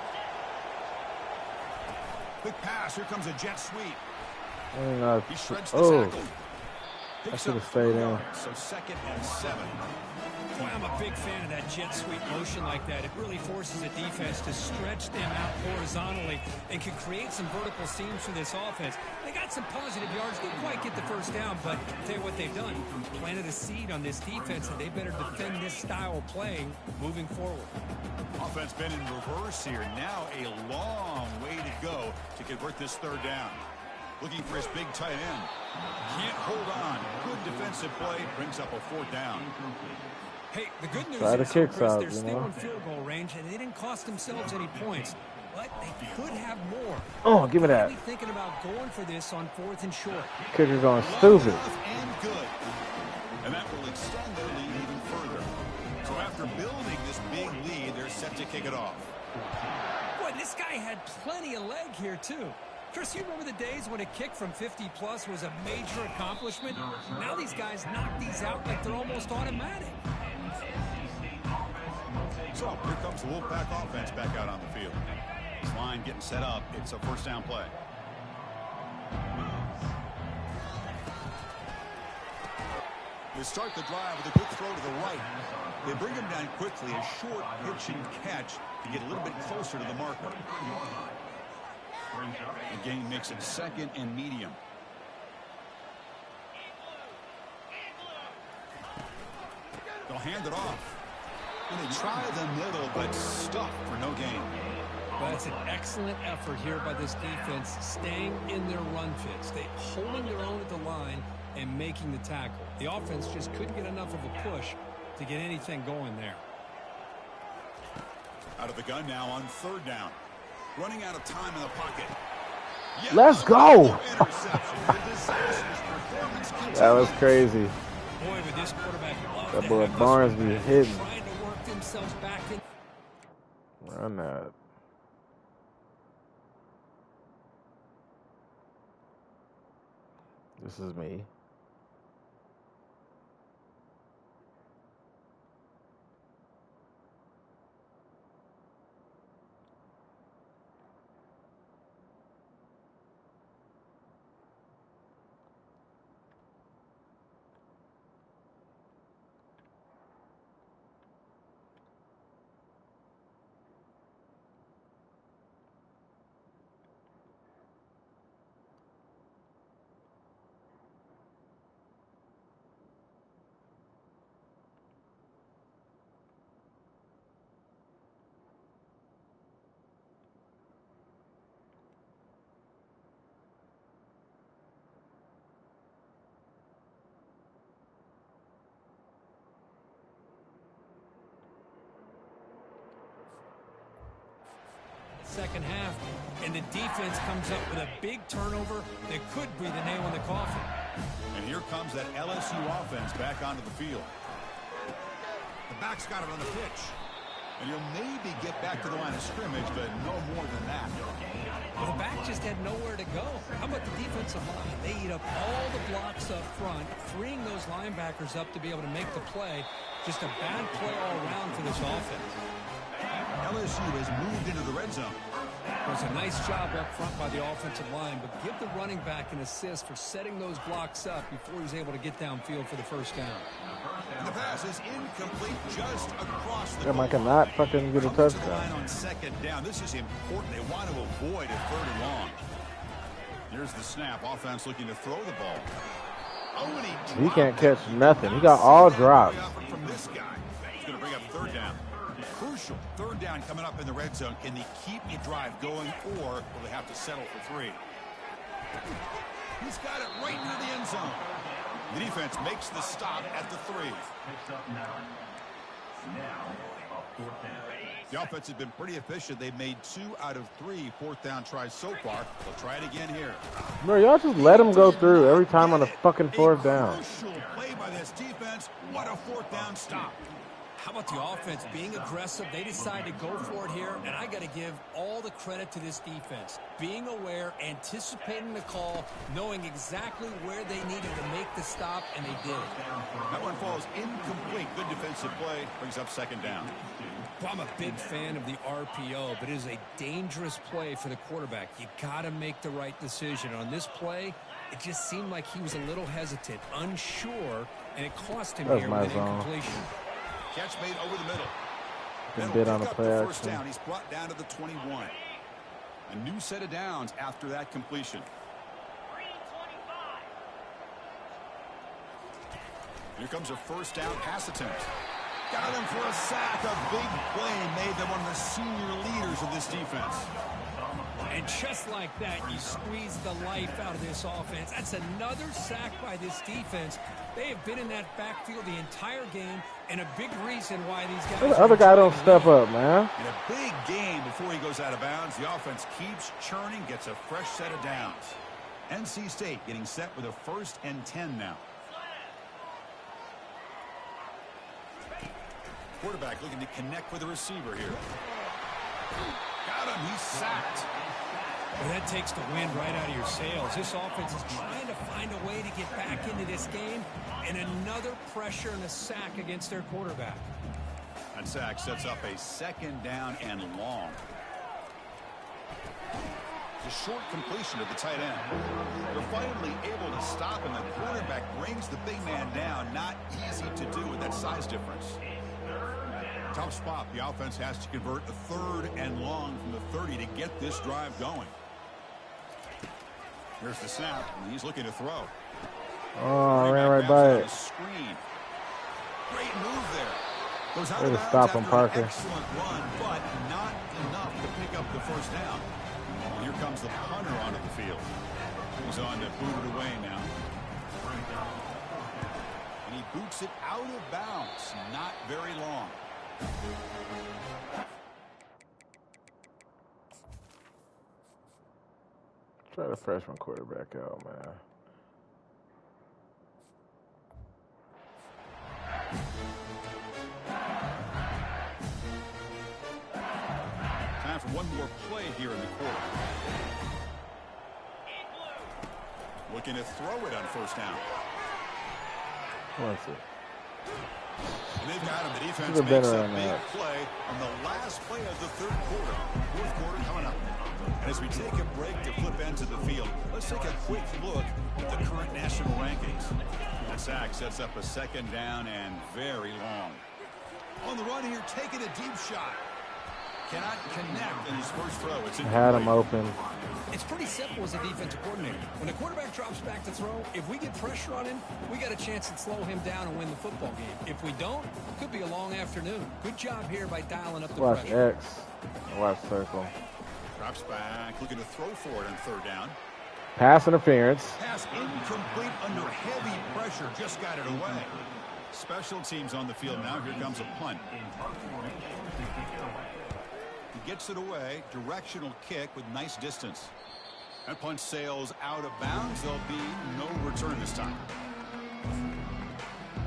Quick pass, here comes a jet sweep. He shreds the tackle. Picks should've up stayed 4 in. yards, so 2nd and 7. Boy, I'm a big fan of that jet sweep motion like that. It really forces a defense to stretch them out horizontally and can create some vertical seams for this offense. They got some positive yards. Didn't quite get the first down, but I'll tell you what they've done. Planted a seed on this defense, and they better defend this style of playing moving forward. Offense been in reverse here. Now a long way to go to convert this third down. Looking for his big tight end. Can't hold on. Good defensive play. Brings up a 4th down. Hey, the good news Try the is, kicks Chris, out, they're you still know? in field goal range, and they didn't cost themselves any points. But they could have more. Oh, give me that. Maybe thinking about going for this on 4th and short. Kicker going Long stupid. enough and good. And that will extend their lead even further. So after building this big lead, they're set to kick it off. Boy, this guy had plenty of leg here, too. Chris, you remember the days when a kick from 50-plus was a major accomplishment? Now these guys knock these out like they're almost automatic. So here comes the Wolfpack offense back out on the field. This line getting set up. It's a first down play. They start the drive with a quick throw to the right. They bring him down quickly. A short pitch and catch to get a little bit closer to the marker. The gain makes it 2nd and medium. They'll hand it off. And they try the middle, but stuffed for no gain. Well, that's an excellent effort here by this defense, staying in their run fits. They holding their own at the line and making the tackle. The offense just couldn't get enough of a push to get anything going there. Out of the gun now on 3rd down. Running out of time in the pocket. Yeah, let's go. That was crazy. Boy, with this quarterback, that boy Barnes be hitting. Trying to work themselves back in. Run that. This is me. Second half, and the defense comes up with a big turnover that could be the nail in the coffin. And here comes that LSU offense back onto the field. The back's got it on the pitch. And you'll maybe get back to the line of scrimmage, but no more than that. Well, the back just had nowhere to go. How about the defensive line? They eat up all the blocks up front, freeing those linebackers up to be able to make the play. Just a bad play all around for this offense. LSU has moved into the red zone. It was a nice job up front by the offensive line, but give the running back an assist for setting those blocks up before he was able to get downfield for the first down. And the pass is incomplete just across the goal. I cannot fucking get a touchdown. Line on 2nd down. This is important. They want to avoid a 3rd and long. Here's the snap. Offense looking to throw the ball. Oh, he can't catch nothing. He got all drops. From this guy. He's going to bring up 3rd down. Crucial 3rd down coming up in the red zone. Can they keep a drive going, or will they have to settle for 3? He's got it right near the end zone. The defense makes the stop at the 3. The offense has been pretty efficient. They've made 2 out of 3 4th down tries so far. They'll try it again here. Bro, y'all just let him go through every time on the fucking 4th down. Crucial play by this defense. What a 4th down stop. How about the offense being aggressive? They decide to go for it here, and I got to give all the credit to this defense. Being aware, anticipating the call, knowing exactly where they needed to make the stop, and they did. That one falls incomplete. Good defensive play. Brings up 2nd down. Well, I'm a big fan of the RPO, but it is a dangerous play for the quarterback. You got to make the right decision. On this play, it just seemed like he was a little hesitant, unsure, and it cost him here with an incompletion. Catch made over the middle. Been bid on a play action. First down. He's brought down to the 21. A new set of downs after that completion. Here comes a 1st down pass attempt. Got him for a sack. A big play made them one of the senior leaders of this defense. And just like that, you squeeze the life out of this offense. That's another sack by this defense. They have been in that backfield the entire game, and a big reason why these guys... The other guy don't step up, man. In a big game before he goes out of bounds, the offense keeps churning, gets a fresh set of downs. NC State getting set with a 1st and 10 now. Quarterback looking to connect with the receiver here. Got him. He's sacked. Well, that takes the wind right out of your sails. This offense is trying to find a way to get back into this game, and another pressure and a sack against their quarterback. That sack sets up a 2nd down and long. The short completion of the tight end. They're finally able to stop him. The quarterback brings the big man down. Not easy to do with that size difference. Tough spot. The offense has to convert a 3rd and long from the 30 to get this drive going. Here's the snap, and he's looking to throw. Oh, ran right by it. Screen. Great move there. Goes out Way of to bounds stop him, after Parker. an excellent run, but not enough to pick up the first down. And here comes the punter onto the field. He's on to boot it away now. And he boots it out of bounds. Not very long. Try the freshman quarterback out, man. Time for one more play here in the quarter. Looking to throw it on first down. What's it? And they've got him. The defense Should've been makes a around big that. play on the last play of the 3rd quarter. 4th quarter coming up. And as we take a break to flip ends of the field, let's take a quick look at the current national rankings. That sack sets up a 2nd down and very long. On the run here, taking a deep shot. Cannot connect in his first throw. It's Had him open. It's pretty simple as a defensive coordinator. When the quarterback drops back to throw, if we get pressure on him, we got a chance to slow him down and win the football game. If we don't, it could be a long afternoon. Good job here by dialing up the Watch pressure. X. Watch circle. Drops back, looking to throw for it on 3rd down. Pass interference. Pass incomplete under heavy pressure. Just got it away. Special teams on the field now. Here comes a punt. He gets it away. Directional kick with nice distance. That punt sails out of bounds. There'll be no return this time.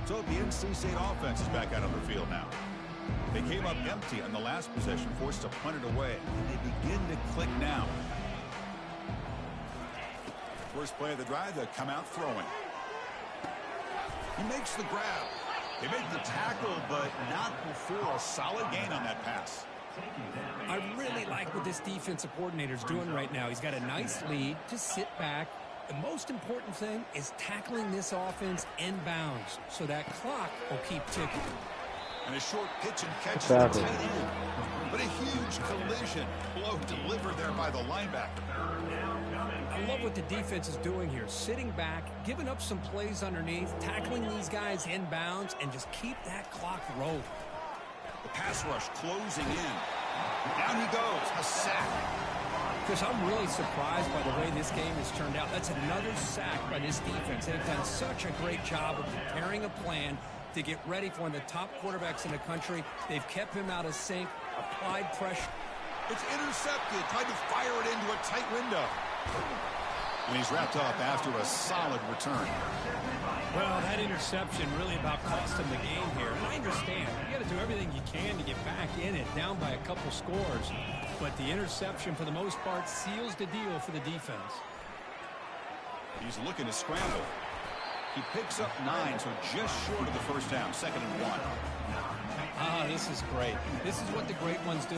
So the NC State offense is back out on the field now. They came up empty on the last possession, forced to punt it away. And they begin to click now. First play of the drive, they'll come out throwing. He makes the grab. They make the tackle, but not before a solid gain on that pass. I really like what this defensive coordinator is doing right now. He's got a nice lead. Just sit back. The most important thing is tackling this offense inbounds so that clock will keep ticking. And a short pitch and catch to the tight end. But a huge collision. Blow delivered there by the linebacker. I love what the defense is doing here. Sitting back, giving up some plays underneath, tackling these guys inbounds, and just keep that clock rolling. The pass rush closing in. Down he goes. A sack. Chris, I'm really surprised by the way this game has turned out. That's another sack by this defense. They've done such a great job of preparing a plan to get ready for one of the top quarterbacks in the country. They've kept him out of sync, applied pressure. It's intercepted. Tried to fire it into a tight window. And he's wrapped up after a solid return. Well, that interception really about cost him the game here. And I understand. You got to do everything you can to get back in it, down by a couple scores. But the interception, for the most part, seals the deal for the defense. He's looking to scramble. He picks up 9, so just short of the first down. 2nd and 1. Ah, this is great. This is what the great ones do.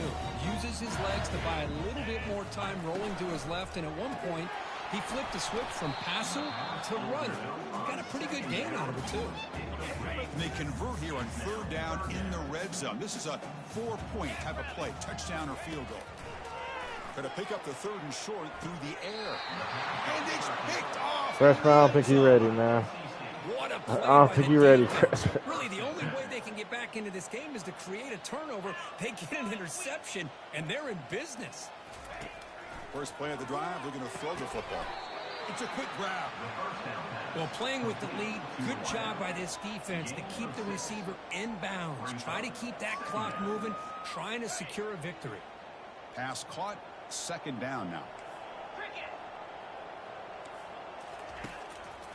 Uses his legs to buy a little bit more time rolling to his left, and at one point, he flipped the switch from passer to runner. Got a pretty good gain out of it, too. And they convert here on 3rd down in the red zone. This is a 4-point type of play, touchdown or field goal. Going to pick up the 3rd and short through the air. And it's picked off. Freshman, I don't think you're ready, man. What a play I don't by think the you're ready, defense. Freshman. Really, the only way they can get back into this game is to create a turnover. They get an interception, and they're in business. First play of the drive, looking to throw the football. It's a quick grab. Well, playing with the lead, good job by this defense to keep the receiver in bounds. Try to keep that clock moving, trying to secure a victory. Pass caught, 2nd down now.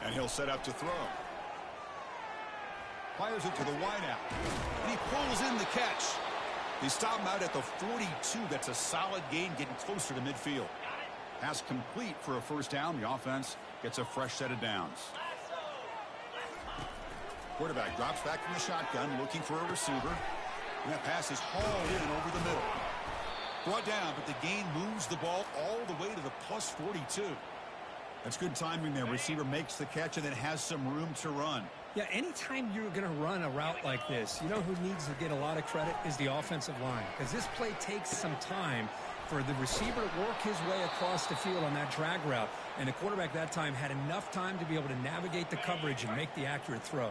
And he'll set up to throw. Fires it to the wideout. And he pulls in the catch. They stop him out at the 42. That's a solid gain, getting closer to midfield. Pass complete for a first down. The offense gets a fresh set of downs. Quarterback drops back from the shotgun, looking for a receiver. And that pass is hauled in over the middle. Brought down, but the gain moves the ball all the way to the +42. That's good timing there. Receiver makes the catch and then has some room to run. Yeah, anytime you're going to run a route like this, you know who needs to get a lot of credit is the offensive line. Because this play takes some time for the receiver to work his way across the field on that drag route. And the quarterback that time had enough time to be able to navigate the coverage and make the accurate throw.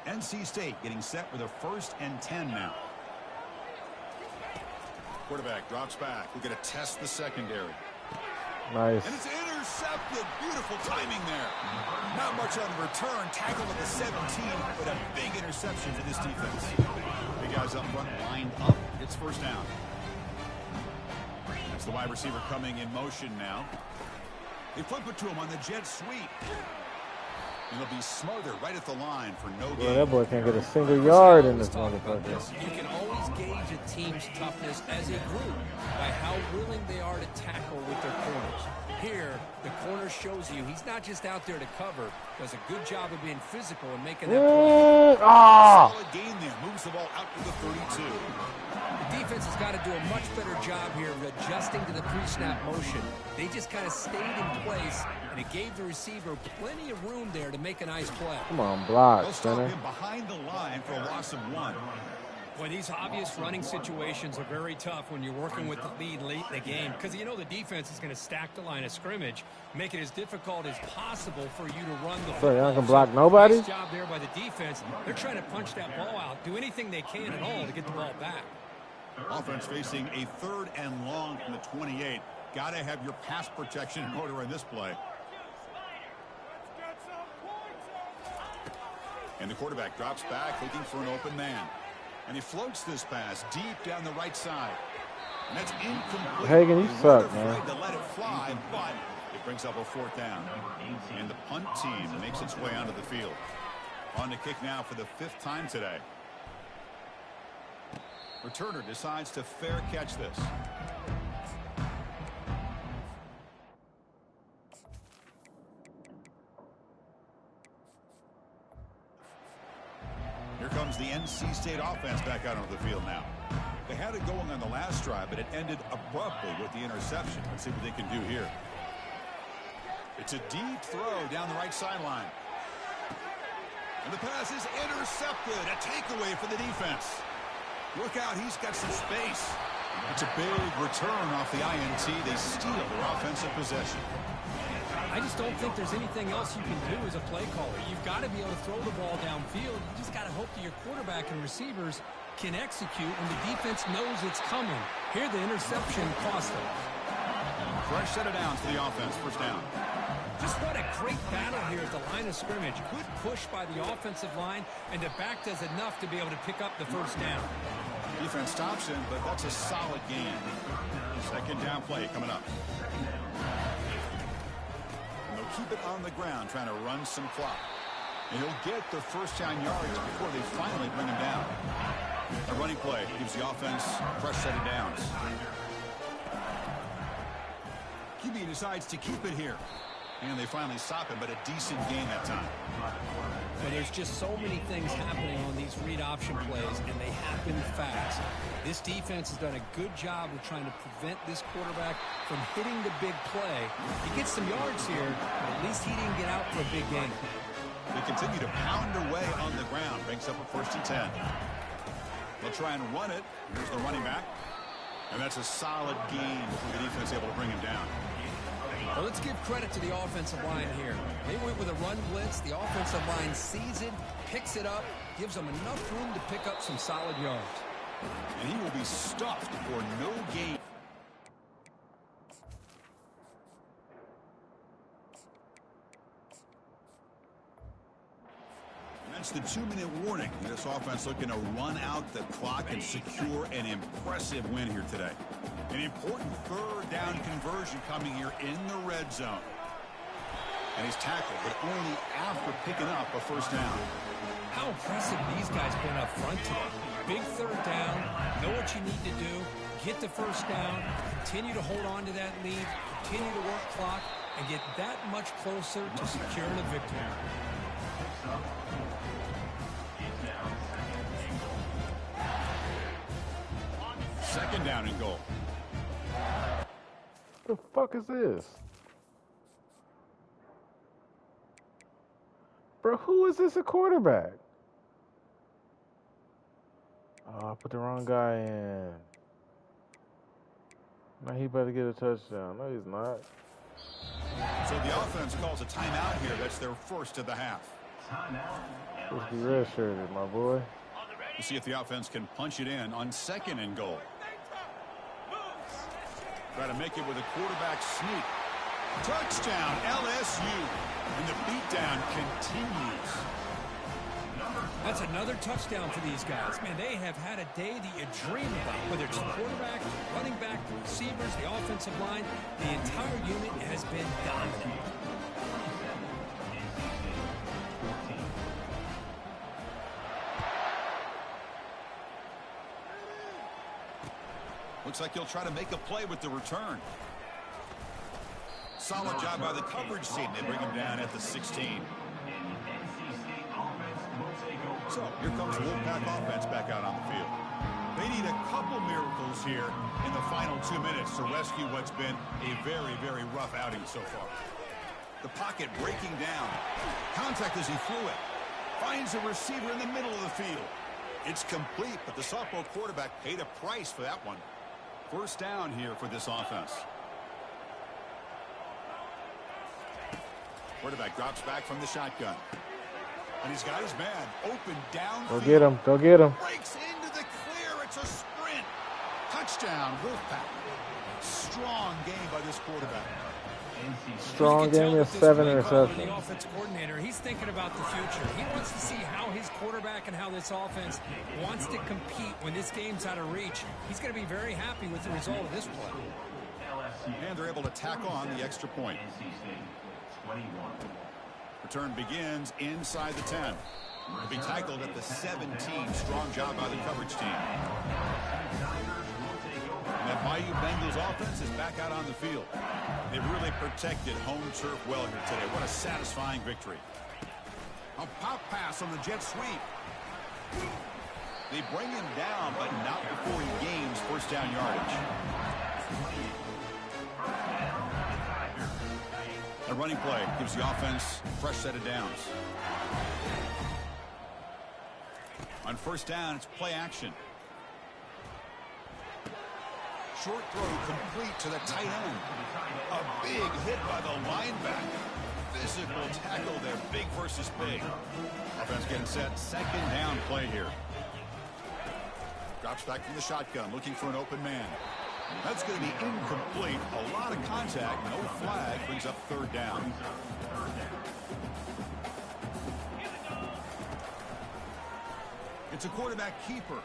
NC State getting set with a 1st and 10 now. Quarterback drops back. We're going to test the secondary. Nice. And it's intercepted. Beautiful timing there. Not much on the return. Tackled at the 17, but a big interception for this defense. Big guys up front, lined up. It's 1st down. That's the wide receiver coming in motion now. They flip it to him on the jet sweep. And he'll be smothered right at the line for no gain. Well, that boy can't get a single yard in this motherfucker. You can always gauge a team's toughness as a group by how willing they are to tackle with their corners. Here, the corner shows you he's not just out there to cover, does a good job of being physical and making that play. Solid gain there. Moves the ball out to the 32. The defense has got to do a much better job here of adjusting to the pre-snap motion. They just kind of stayed in place, and it gave the receiver plenty of room there to make a nice play. Come on, block, They'll stop center. him behind the line for a loss of 1. Boy, these obvious running situations are very tough when you're working with the lead late in the game because you know the defense is going to stack the line of scrimmage, make it as difficult as possible for you to run the So y'all football. can block nobody? Nice job there by the defense. They're trying to punch that ball out, do anything they can at all to get the ball back. Offense facing a 3rd and long from the 28. Got to have your pass protection in order in this play. And the quarterback drops back looking for an open man. And he floats this pass deep down the right side. And that's incomplete. Hagan, you They suck, weren't man. afraid to let it fly, but it brings up a 4th down. And the punt team makes its way onto the field. On to kick now for the 5th time today. Returner decides to fair catch this. Here comes the NC State offense back out onto the field now. They had it going on the last drive, but it ended abruptly with the interception. Let's see what they can do here. It's a deep throw down the right sideline. And the pass is intercepted. A takeaway for the defense. Look out, he's got some space. It's a big return off the INT. They steal their offensive possession. I just don't think there's anything else you can do as a play caller. You've got to be able to throw the ball downfield. You just got to hope that your quarterback and receivers can execute when the defense knows it's coming. Here, the interception cost them. Fresh set of downs for the offense. 1st down. Just what a great battle here at the line of scrimmage. Good push by the offensive line, and the back does enough to be able to pick up the 1st down. Defense stops him, but that's a solid gain. 2nd down play coming up. And they'll keep it on the ground, trying to run some clock. And he'll get the 1st down yards before they finally bring him down. A running play gives the offense a fresh set of downs. QB decides to keep it here. And they finally stop him, but a decent gain that time. Well, there's just so many things happening on these read option plays, and they happen fast. This defense has done a good job of trying to prevent this quarterback from hitting the big play. He gets some yards here, but at least he didn't get out for a big gain. They continue to pound away on the ground. Brings up a 1st and 10. They'll try and run it. Here's the running back. And that's a solid gain for the defense able to bring him down. Well, let's give credit to the offensive line here. They went with a run blitz. The offensive line sees it, picks it up, gives them enough room to pick up some solid yards. And he will be stuffed for no gain. And that's the 2-minute warning. This offense looking to run out the clock and secure an impressive win here today. An important 3rd down conversion coming here in the red zone. And he's tackled, but only after picking up a 1st down. How impressive these guys been up front today. Big 3rd down, know what you need to do, get the 1st down, continue to hold on to that lead, continue to work clock, and get that much closer to securing a victory. Second down and goal. What the fuck is this? Bro, who is this a quarterback? Oh, I put the wrong guy in. Now he better get a touchdown. No, he's not. So the offense calls a timeout here. That's their first of the half. Supposed to be redshirted, my boy. We'll see if the offense can punch it in on 2nd and goal. Try to make it with a quarterback sneak. Touchdown, LSU. And the beatdown continues. That's another touchdown for these guys. Man, they have had a day that you dream about. Whether it's the quarterback, the running back, the receivers, the offensive line, the entire unit has been dominant. Looks like he'll try to make a play with the return. Solid job by the coverage team. They bring him down at the 16. So here comes the Wolfpack offense back out on the field. They need a couple miracles here in the final 2 minutes to rescue what's been a very, very rough outing so far. The pocket breaking down. Contact as he threw it. Finds a receiver in the middle of the field. It's complete, but the sophomore quarterback paid a price for that one. First down here for this offense. Quarterback drops back from the shotgun. And he's got his man open down. Go get him. Go get him. Breaks into the clear. It's a sprint. Touchdown, Wolfpack. Strong game by this quarterback. Strong game of 7 interceptions. The offensive coordinator, he's thinking about the future. He wants to see how his quarterback and how this offense wants to compete when this game's out of reach. He's going to be very happy with the result of this play. And they're able to tack on the extra point. Return begins inside the 10. Will be tackled at the 17. Strong job by the coverage team. And that Bayou Bengals offense is back out on the field. They've really protected home turf well here today. What a satisfying victory. A pop pass on the jet sweep. They bring him down, but not before he gains first down yardage. A running play gives the offense a fresh set of downs. On first down, it's play action. Short throw complete to the tight end. A big hit by the linebacker. Physical tackle there, big versus big. Offense getting set, second down play here. Drops back from the shotgun, looking for an open man. That's going to be incomplete. A lot of contact, no flag, brings up third down. It's a quarterback keeper.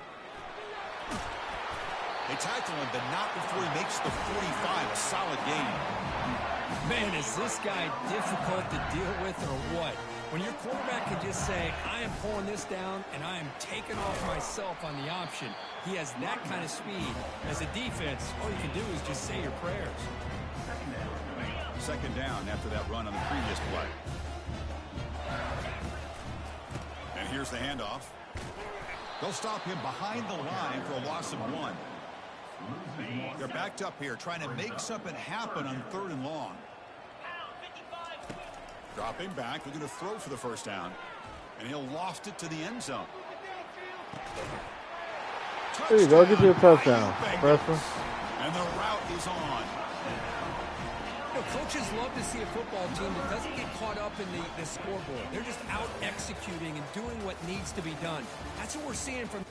They tackle him, but not before he makes the 45. A solid game. Man, is this guy difficult to deal with or what? When your quarterback can just say, I am pulling this down and I am taking off myself on the option. He has that kind of speed. As a defense, all you can do is just say your prayers. Second down after that run on the previous play. And here's the handoff. They'll stop him behind the line for a loss of 1. They're backed up here trying to make something happen on third and long. Dropping back, looking to throw for the first down. And he'll loft it to the end zone. There you go, get you a touchdown. Freshman. And the route is on. You know, coaches love to see a football team that doesn't get caught up in the scoreboard. They're just out executing and doing what needs to be done. That's what we're seeing from